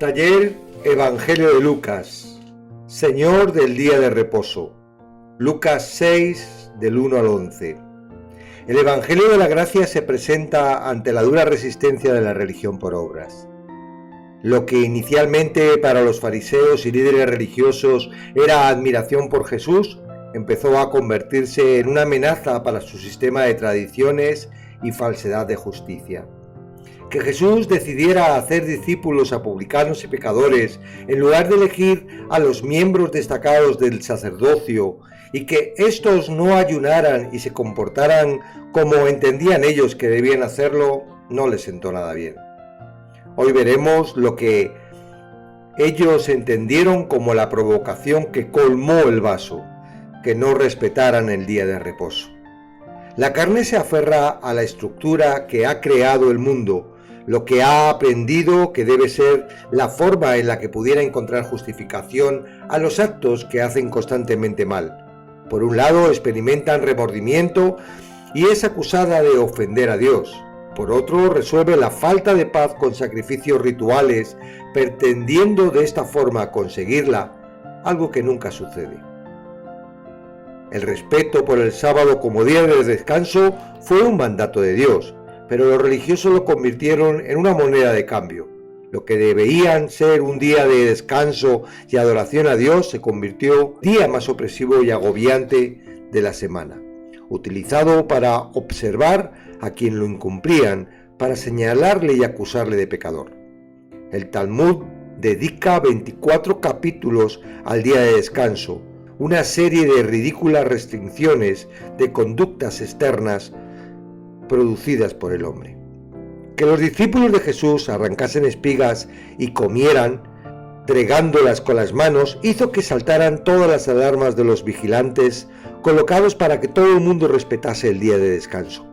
Taller Evangelio de Lucas, Señor del día de reposo, Lucas 6 del 1 al 11. El Evangelio de la Gracia se presenta ante la dura resistencia de la religión por obras. Lo que inicialmente para los fariseos y líderes religiosos era admiración por Jesús, empezó a convertirse en una amenaza para su sistema de tradiciones y falsedad de justicia. Que Jesús decidiera hacer discípulos a publicanos y pecadores en lugar de elegir a los miembros destacados del sacerdocio y que éstos no ayunaran y se comportaran como entendían ellos que debían hacerlo, no les sentó nada bien. Hoy veremos lo que ellos entendieron como la provocación que colmó el vaso, que no respetaran el día de reposo. La carne se aferra a la estructura que ha creado el mundo, lo que ha aprendido que debe ser la forma en la que pudiera encontrar justificación a los actos que hacen constantemente mal. Por un lado, experimentan remordimiento y es acusada de ofender a Dios. Por otro, resuelve la falta de paz con sacrificios rituales, pretendiendo de esta forma conseguirla, algo que nunca sucede. El respeto por el sábado como día de descanso fue un mandato de Dios, pero los religiosos lo convirtieron en una moneda de cambio. Lo que debían ser un día de descanso y adoración a Dios se convirtió en el día más opresivo y agobiante de la semana, utilizado para observar a quien lo incumplían, para señalarle y acusarle de pecador. El Talmud dedica 24 capítulos al día de descanso, una serie de ridículas restricciones de conductas externas producidas por el hombre. Que los discípulos de Jesús arrancasen espigas y comieran, tregándolas con las manos, hizo que saltaran todas las alarmas de los vigilantes colocados para que todo el mundo respetase el día de descanso.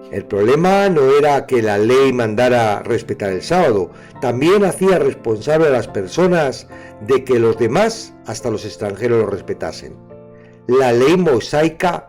El problema no era que la ley mandara respetar el sábado, también hacía responsable a las personas de que los demás, hasta los extranjeros, lo respetasen. La ley mosaica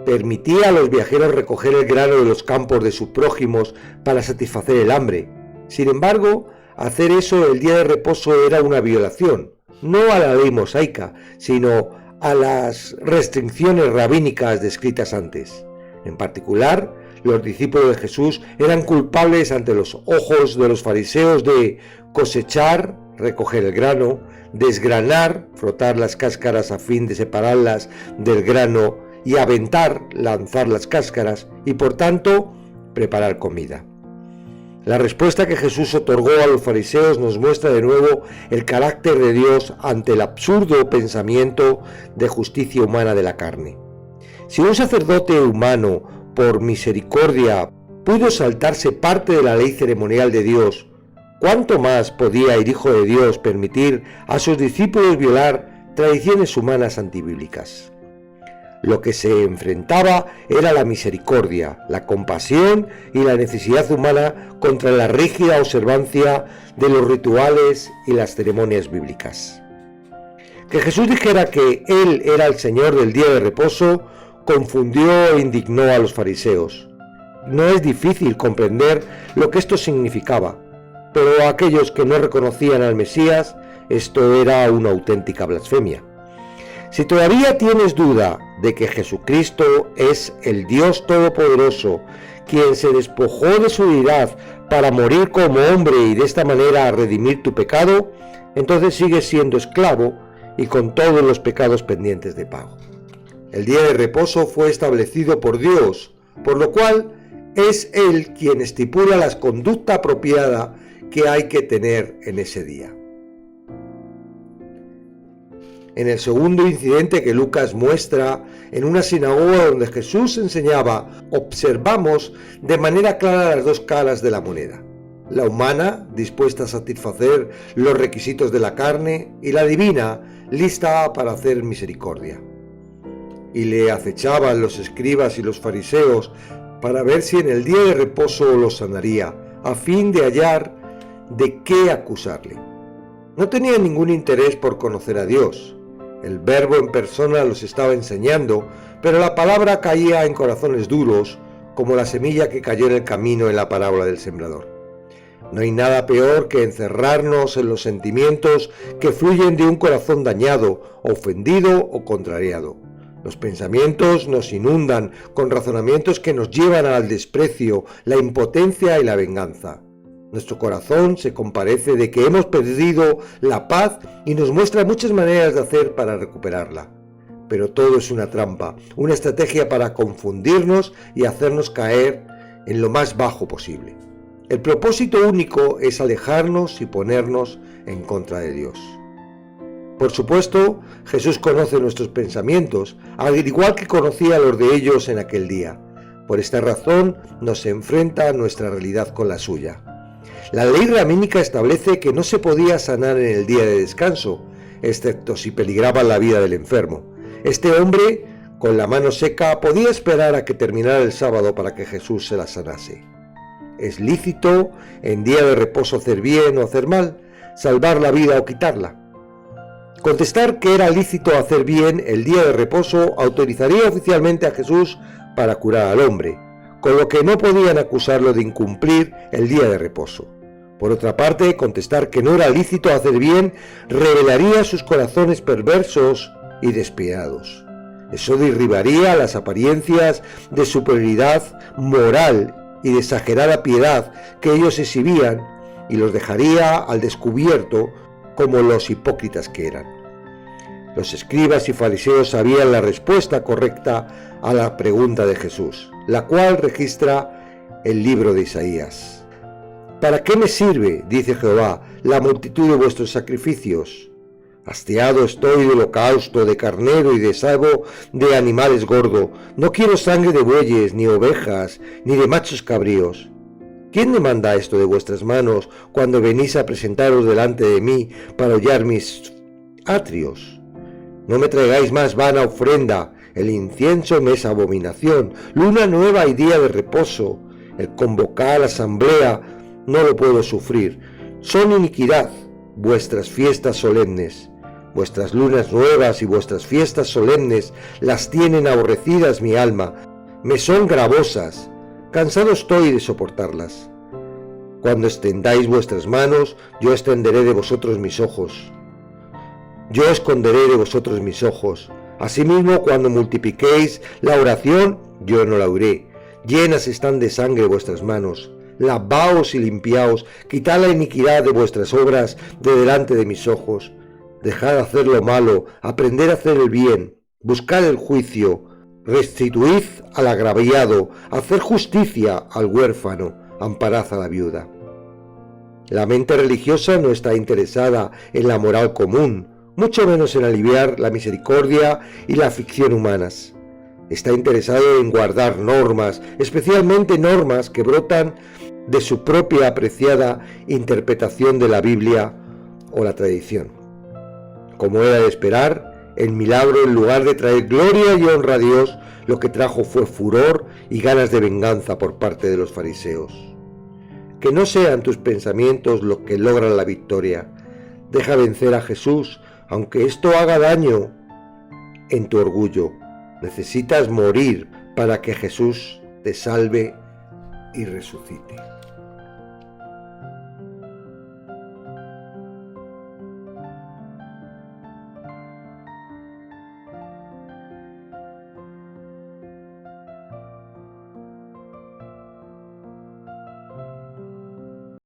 permitía a los viajeros recoger el grano de los campos de sus prójimos para satisfacer el hambre. Sin embargo, hacer eso el día de reposo era una violación, no a la ley mosaica, sino a las restricciones rabínicas descritas antes. En particular, los discípulos de Jesús eran culpables ante los ojos de los fariseos de cosechar, recoger el grano, desgranar, frotar las cáscaras a fin de separarlas del grano y aventar, lanzar las cáscaras y por tanto preparar comida. La respuesta que Jesús otorgó a los fariseos nos muestra de nuevo el carácter de Dios ante el absurdo pensamiento de justicia humana de la carne. Si un sacerdote humano, por misericordia, pudo saltarse parte de la ley ceremonial de Dios, ¿cuánto más podía el Hijo de Dios permitir a sus discípulos violar tradiciones humanas antibíblicas? Lo que se enfrentaba era la misericordia, la compasión y la necesidad humana contra la rígida observancia de los rituales y las ceremonias bíblicas. Que Jesús dijera que Él era el Señor del día de reposo confundió e indignó a los fariseos. No es difícil comprender lo que esto significaba, pero a aquellos que no reconocían al Mesías, esto era una auténtica blasfemia. Si todavía tienes duda de que Jesucristo es el Dios Todopoderoso, quien se despojó de su deidad para morir como hombre y de esta manera redimir tu pecado, entonces sigues siendo esclavo y con todos los pecados pendientes de pago. El día de reposo fue establecido por Dios, por lo cual es Él quien estipula la conducta apropiada que hay que tener en ese día. En el segundo incidente que Lucas muestra en una sinagoga donde Jesús enseñaba, observamos de manera clara las dos caras de la moneda: la humana, dispuesta a satisfacer los requisitos de la carne, y la divina, lista para hacer misericordia. Y le acechaban los escribas y los fariseos para ver si en el día de reposo los sanaría, a fin de hallar de qué acusarle. No tenían ningún interés por conocer a Dios. El Verbo en persona los estaba enseñando, pero la palabra caía en corazones duros, como la semilla que cayó en el camino en la parábola del sembrador. No hay nada peor que encerrarnos en los sentimientos que fluyen de un corazón dañado, ofendido o contrariado. Los pensamientos nos inundan con razonamientos que nos llevan al desprecio, la impotencia y la venganza. Nuestro corazón se compadece de que hemos perdido la paz y nos muestra muchas maneras de hacer para recuperarla. Pero todo es una trampa, una estrategia para confundirnos y hacernos caer en lo más bajo posible. El propósito único es alejarnos y ponernos en contra de Dios. Por supuesto, Jesús conoce nuestros pensamientos, al igual que conocía los de ellos en aquel día. Por esta razón, nos enfrenta nuestra realidad con la suya. La ley ramínica establece que no se podía sanar en el día de descanso, excepto si peligraba la vida del enfermo. Este hombre, con la mano seca, podía esperar a que terminara el sábado para que Jesús se la sanase. ¿Es lícito en día de reposo hacer bien o hacer mal, salvar la vida o quitarla? Contestar que era lícito hacer bien el día de reposo autorizaría oficialmente a Jesús para curar al hombre, con lo que no podían acusarlo de incumplir el día de reposo. Por otra parte, contestar que no era lícito hacer bien revelaría sus corazones perversos y despiadados. Eso derribaría las apariencias de superioridad moral y de exagerada piedad que ellos exhibían y los dejaría al descubierto como los hipócritas que eran. Los escribas y fariseos sabían la respuesta correcta a la pregunta de Jesús, la cual registra el libro de Isaías. ¿Para qué me sirve, dice Jehová, la multitud de vuestros sacrificios? Hastiado estoy de holocausto, de carnero y de sabo de animales gordo. No quiero sangre de bueyes, ni ovejas, ni de machos cabríos. ¿Quién demanda esto de vuestras manos cuando venís a presentaros delante de mí para hollar mis atrios? No me traigáis más vana ofrenda, el incienso me es abominación, luna nueva y día de reposo. El convocar asamblea no lo puedo sufrir. Son iniquidad vuestras fiestas solemnes. Vuestras lunas nuevas y vuestras fiestas solemnes las tienen aborrecidas mi alma, me son gravosas, cansado estoy de soportarlas. Cuando extendáis vuestras manos, yo extenderé de vosotros mis ojos. Yo esconderé de vosotros mis ojos. Asimismo, cuando multipliquéis la oración, yo no la oiré. Llenas están de sangre vuestras manos. Lavaos y limpiaos, quitad la iniquidad de vuestras obras de delante de mis ojos. Dejad hacer lo malo, aprended a hacer el bien, buscad el juicio, restituid al agraviado, hacer justicia al huérfano, amparad a la viuda. La mente religiosa no está interesada en la moral común, mucho menos en aliviar la misericordia y la aflicción humanas. Está interesado en guardar normas, especialmente normas que brotan de su propia apreciada interpretación de la Biblia o la tradición. Como era de esperar, el milagro, en lugar de traer gloria y honra a Dios, lo que trajo fue furor y ganas de venganza por parte de los fariseos. Que no sean tus pensamientos los que logran la victoria. Deja vencer a Jesús, aunque esto haga daño en tu orgullo. Necesitas morir para que Jesús te salve y resucite.